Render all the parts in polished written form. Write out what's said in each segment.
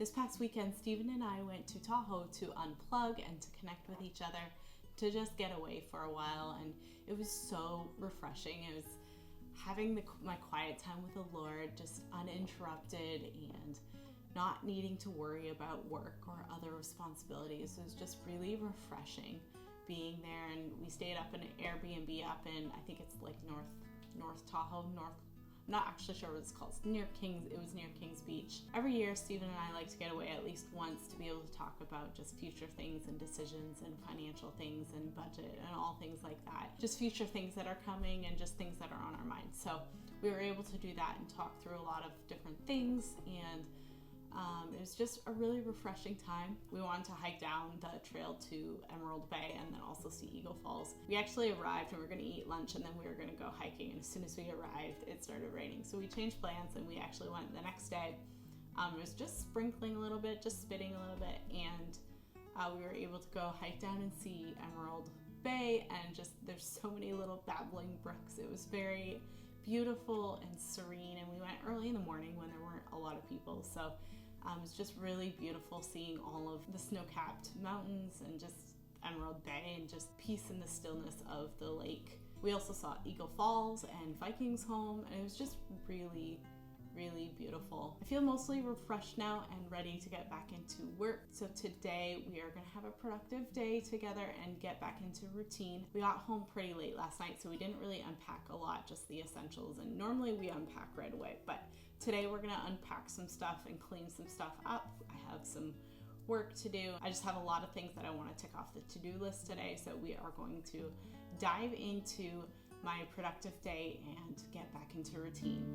This past weekend, Stephen and I went to Tahoe to unplug and to connect with each other, to just get away for a while, and it was so refreshing. It was having my quiet time with the Lord, just uninterrupted and not needing to worry about work or other responsibilities. It was just really refreshing being there, and we stayed up in an Airbnb up in, I think it's like North Tahoe, I'm not actually sure what it's called. It was near Kings Beach. Every year, Stephen and I like to get away at least once to be able to talk about just future things and decisions and financial things and budget and all things like that. Just future things that are coming and just things that are on our minds. So we were able to do that and talk through a lot of different things, and it was just a really refreshing time. We wanted to hike down the trail to Emerald Bay and then also see Eagle Falls. We actually arrived and we were going to eat lunch and then we were going to go hiking, and as soon as we arrived it started raining, so we changed plans and we actually went the next day. It was just sprinkling a little bit, just spitting a little bit, and we were able to go hike down and see Emerald Bay, and just there's so many little babbling brooks. It was very beautiful and serene, and we went early in the morning when there weren't a lot of people, so it was just really beautiful seeing all of the snow-capped mountains and just Emerald Bay and just peace in the stillness of the lake. We also saw Eagle Falls and Vikings Home, and it was just really beautiful. I feel mostly refreshed now and ready to get back into work. So today we are going to have a productive day together and get back into routine. We got home pretty late last night, so we didn't really unpack a lot, just the essentials. And normally we unpack right away, but today we're going to unpack some stuff and clean some stuff up. I have some work to do. I just have a lot of things that I want to tick off the to-do list today. So we are going to dive into my productive day and get back into routine.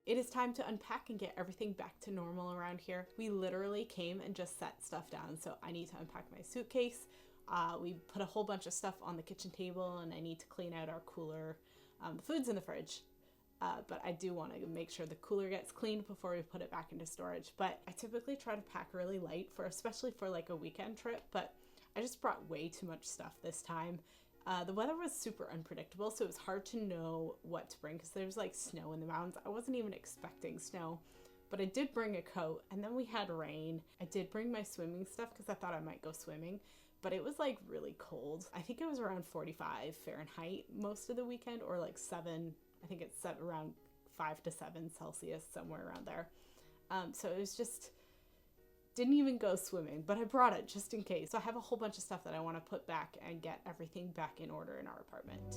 It is time to unpack and get everything back to normal around here. We literally came and just set stuff down, so I need to unpack my suitcase. We put a whole bunch of stuff on the kitchen table, and I need to clean out our cooler. The food's in the fridge, but I do want to make sure the cooler gets cleaned before we put it back into storage. But I typically try to pack really light, especially for like a weekend trip, but I just brought way too much stuff this time. The weather was super unpredictable, so it was hard to know what to bring because there's like snow in the mountains. I wasn't even expecting snow, but I did bring a coat, and then we had rain. I did bring my swimming stuff because I thought I might go swimming, but it was like really cold. I think it was around 45 Fahrenheit most of the weekend, or like 7, I think it's set around 5 to 7 Celsius, somewhere around there. So it was just, didn't even go swimming, but I brought it just in case. So I have a whole bunch of stuff that I want to put back and get everything back in order in our apartment.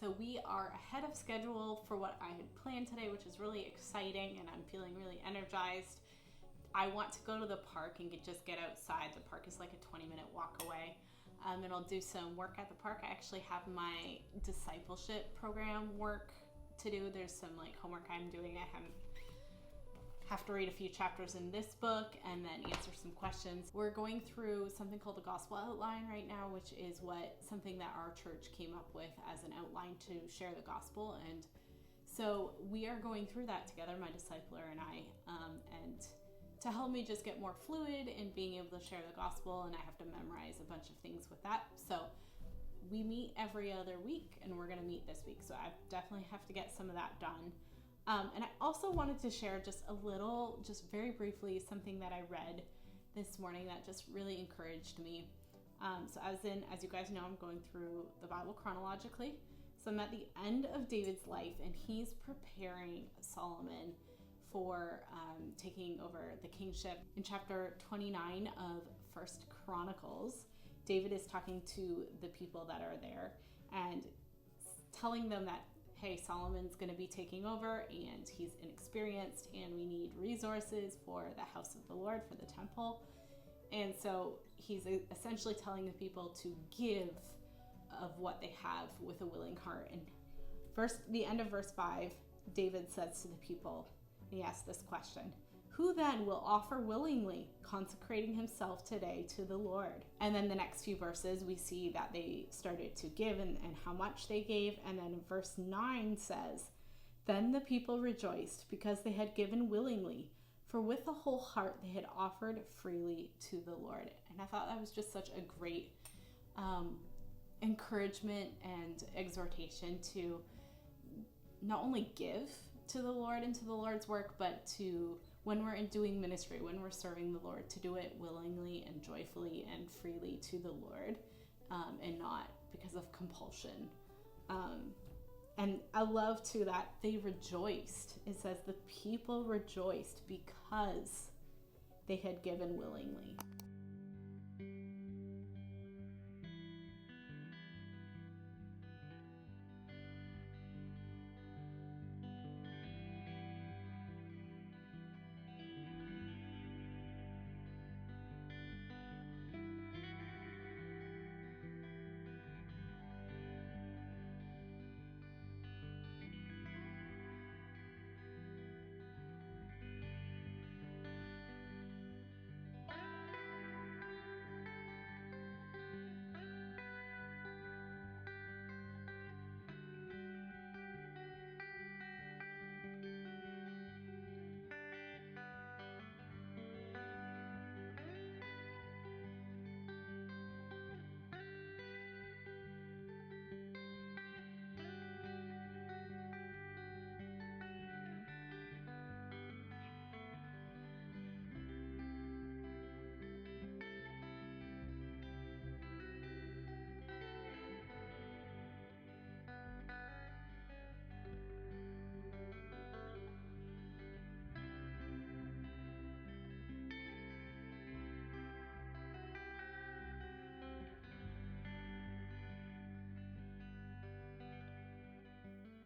So we are ahead of schedule for what I had planned today, which is really exciting, and I'm feeling really energized. I want to go to the park and just get outside. The park is like a 20-minute walk away, and I'll do some work at the park. I actually have my discipleship program work to do. There's some like homework I'm doing. I have to read a few chapters in this book and then answer some questions. We're going through something called the gospel outline right now, which is something that our church came up with as an outline to share the gospel. And so we are going through that together, my discipler and I, and to help me just get more fluid in being able to share the gospel, and I have to memorize a bunch of things with that. So we meet every other week, and we're going to meet this week. So I definitely have to get some of that done. And I also wanted to share just very briefly, something that I read this morning that just really encouraged me. So as you guys know, I'm going through the Bible chronologically. So I'm at the end of David's life, and he's preparing Solomon for taking over the kingship. In chapter 29 of First Chronicles, David is talking to the people that are there and telling them that, hey, Solomon's going to be taking over, and he's inexperienced, and we need resources for the house of the Lord, for the temple. And so he's essentially telling the people to give of what they have with a willing heart. And the end of verse 5, David says to the people, he asks this question: who then will offer willingly, consecrating himself today to the Lord? And then the next few verses, we see that they started to give and how much they gave. And then verse 9 says, then the people rejoiced because they had given willingly, for with a whole heart they had offered freely to the Lord. And I thought that was just such a great encouragement and exhortation to not only give to the Lord and to the Lord's work, but to, when we're doing ministry, when we're serving the Lord, to do it willingly and joyfully and freely to the Lord, and not because of compulsion. And I love too that they rejoiced. It says the people rejoiced because they had given willingly.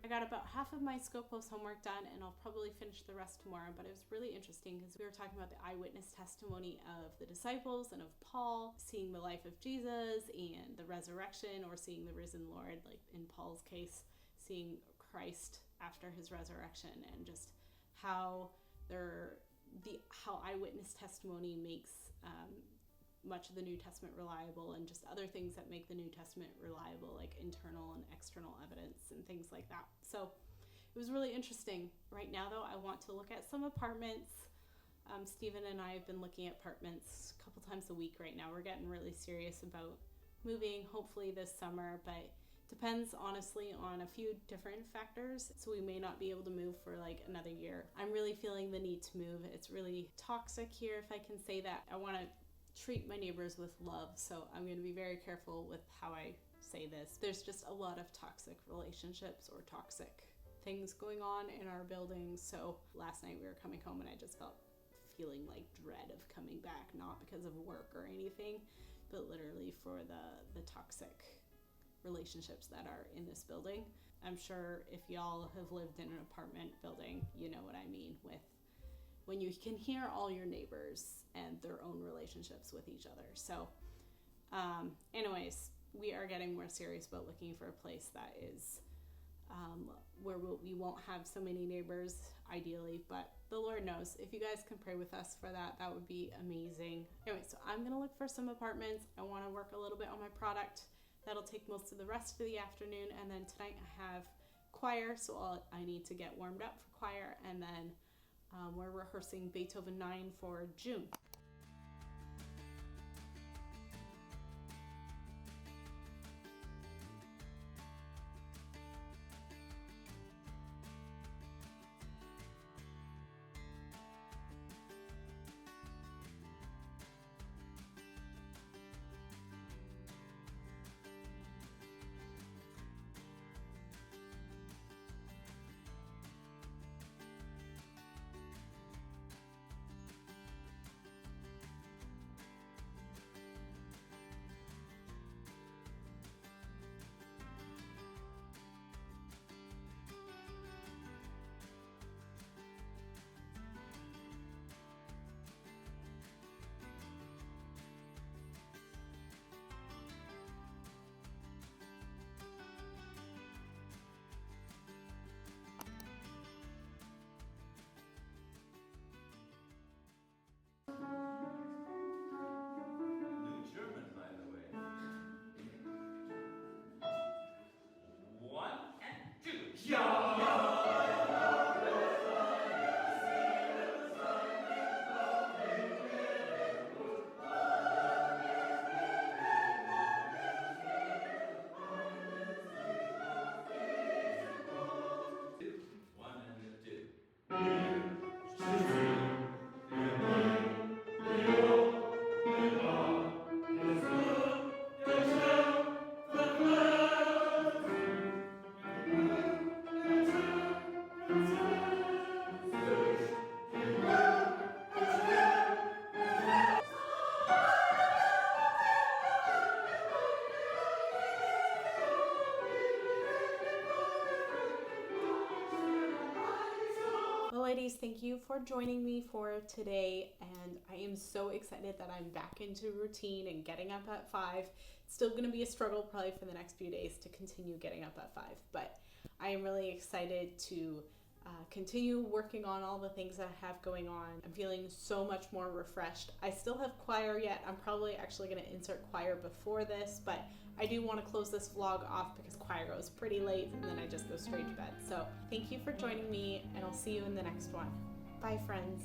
I got about half of my Skopos homework done, and I'll probably finish the rest tomorrow, but it was really interesting because we were talking about the eyewitness testimony of the disciples and of Paul, seeing the life of Jesus and the resurrection, or seeing the risen Lord, like in Paul's case, seeing Christ after his resurrection, and just how how eyewitness testimony makes much of the New Testament reliable, and just other things that make the New Testament reliable, like internal and external evidence and things like that. So it was really interesting. Right now, though, I want to look at some apartments. Stephen and I have been looking at apartments a couple times a week right now. We're getting really serious about moving, hopefully this summer, but depends honestly on a few different factors. So we may not be able to move for like another year. I'm really feeling the need to move. It's really toxic here, if I can say that. I want to treat my neighbors with love, so I'm going to be very careful with how I say this. There's just a lot of toxic relationships or toxic things going on in our building. So last night we were coming home and I just felt feeling like dread of coming back, not because of work or anything, but literally for the toxic relationships that are in this building. I'm sure if y'all have lived in an apartment building, you know what I mean, with when you can hear all your neighbors and their own relationships with each other. So anyways, we are getting more serious about looking for a place that is where we won't have so many neighbors, ideally, but the Lord knows. If you guys can pray with us for that, that would be amazing. Anyway, so I'm gonna look for some apartments. I want to work a little bit on my product. That'll take most of the rest of the afternoon, and then tonight I have choir, so I need to get warmed up for choir, and then we're rehearsing Beethoven 9 for June. Ladies, thank you for joining me for today, and I am so excited that I'm back into routine and getting up at 5. It's still going to be a struggle probably for the next few days to continue getting up at 5, but I am really excited to continue working on all the things that I have going on. I'm feeling so much more refreshed. I still have choir yet. I'm probably actually going to insert choir before this, but I do want to close this vlog off because choir goes pretty late and then I just go straight to bed. So thank you for joining me, and I'll see you in the next one. Bye, friends.